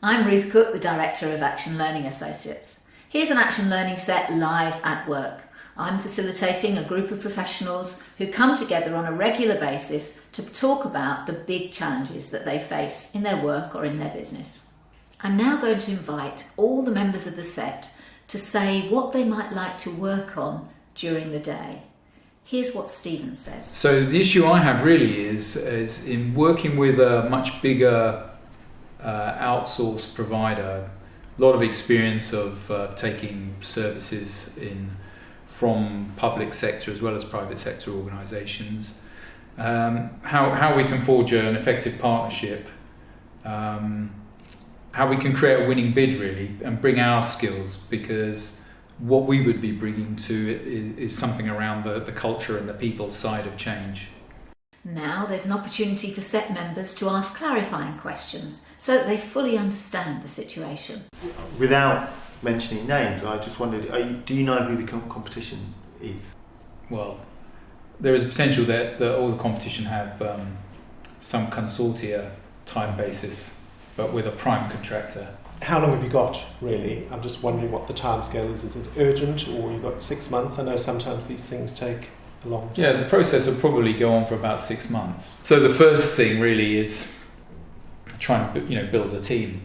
I'm Ruth Cook, the Director of Action Learning Associates. Here's an Action Learning set live at work. I'm facilitating a group of professionals who come together on a regular basis to talk about the big challenges that they face in their work or in their business. I'm now going to invite all the members of the set to say what they might like to work on during the day. Here's what Stephen says. So the issue I have really is in working with a much bigger outsourced provider, a lot of experience of taking services in from public sector as well as private sector organisations, how we can forge an effective partnership, how we can create a winning bid really and bring our skills, because what we would be bringing to it is something around the culture and the people side of change. Now there's an opportunity for set members to ask clarifying questions so that they fully understand the situation. Without mentioning names, I just wondered, do you know who the competition is? Well, there is a potential that all the competition have some consortia time basis, but with a prime contractor. How long have you got, really? I'm just wondering what the timescale is. Is it urgent, or you've got 6 months? I know sometimes these things take a long time. Yeah, the process will probably go on for about 6 months. So the first thing really is trying to build a team,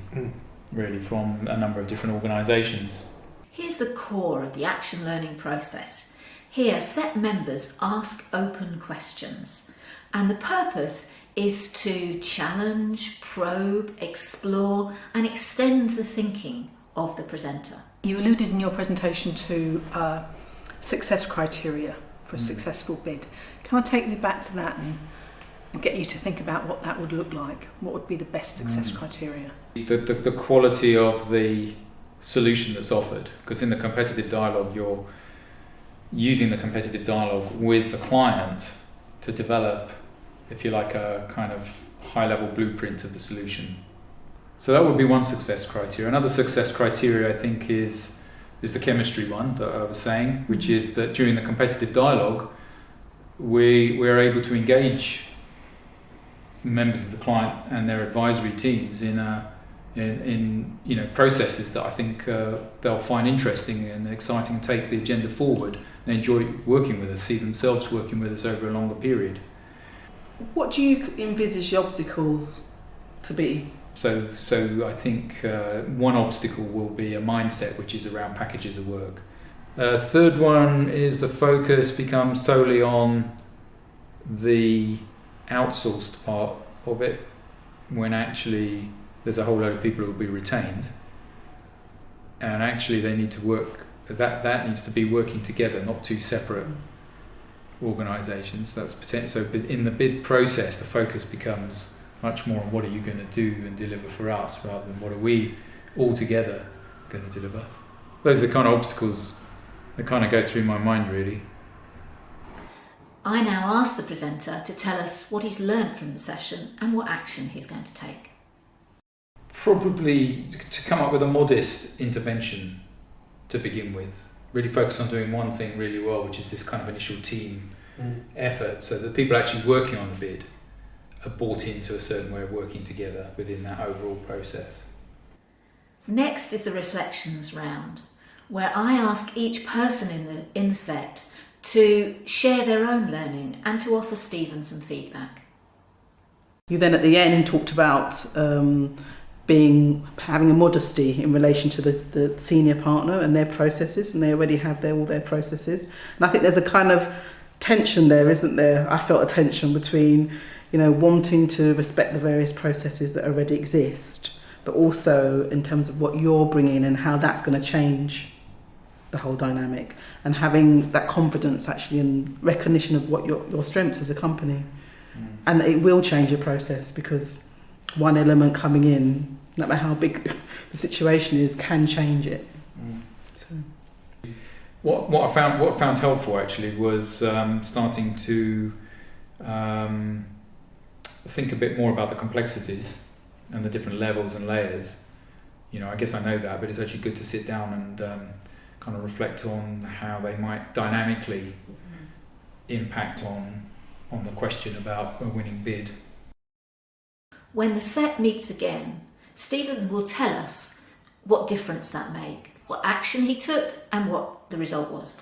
really, from a number of different organisations. Here's the core of the action learning process. Here, set members ask open questions, and the purpose is to challenge, probe, explore and extend the thinking of the presenter. You alluded in your presentation to success criteria for a successful bid. Can I take you back to that and get you to think about what that would look like? What would be the best success criteria? The quality of the solution that's offered, because in the competitive dialogue you're using the competitive dialogue with the client to develop, if you like, a kind of high-level blueprint of the solution. So that would be one success criteria. Another success criteria, I think, is the chemistry one that I was saying, which is that during the competitive dialogue, we are able to engage members of the client and their advisory teams in processes that I think they'll find interesting and exciting, and take the agenda forward. They enjoy working with us, see themselves working with us over a longer period. What do you envisage the obstacles to be? So I think one obstacle will be a mindset which is around packages of work. Third one is the focus becomes solely on the outsourced part of it, when actually there's a whole load of people who will be retained, and actually they need to work, that needs to be working together, not two separate organisations. That's potential. So in the bid process, the focus becomes much more on what are you going to do and deliver for us, rather than what are we all together going to deliver. Those are the kind of obstacles that kind of go through my mind, really. I now ask the presenter to tell us what he's learnt from the session and what action he's going to take. Probably to come up with a modest intervention to begin with. Really focus on doing one thing really well, which is this kind of initial team effort, so that people actually working on the bid are bought into a certain way of working together within that overall process. Next is the reflections round, where I ask each person in the set to share their own learning and to offer Stephen some feedback. You then at the end talked about having a modesty in relation to the senior partner and their processes, and they already have all their processes. And I think there's a kind of tension there, isn't there? I felt a tension between, wanting to respect the various processes that already exist, but also in terms of what you're bringing and how that's going to change the whole dynamic, and having that confidence actually in recognition of what your strengths as a company. And it will change your process, because one element coming in, no matter how big the situation is, can change it. So. What I found helpful actually was starting to think a bit more about the complexities and the different levels and layers. I guess I know that, but it's actually good to sit down and kind of reflect on how they might dynamically impact on the question about a winning bid. When the set meets again, Stephen will tell us what difference that made, what action he took and what the result was.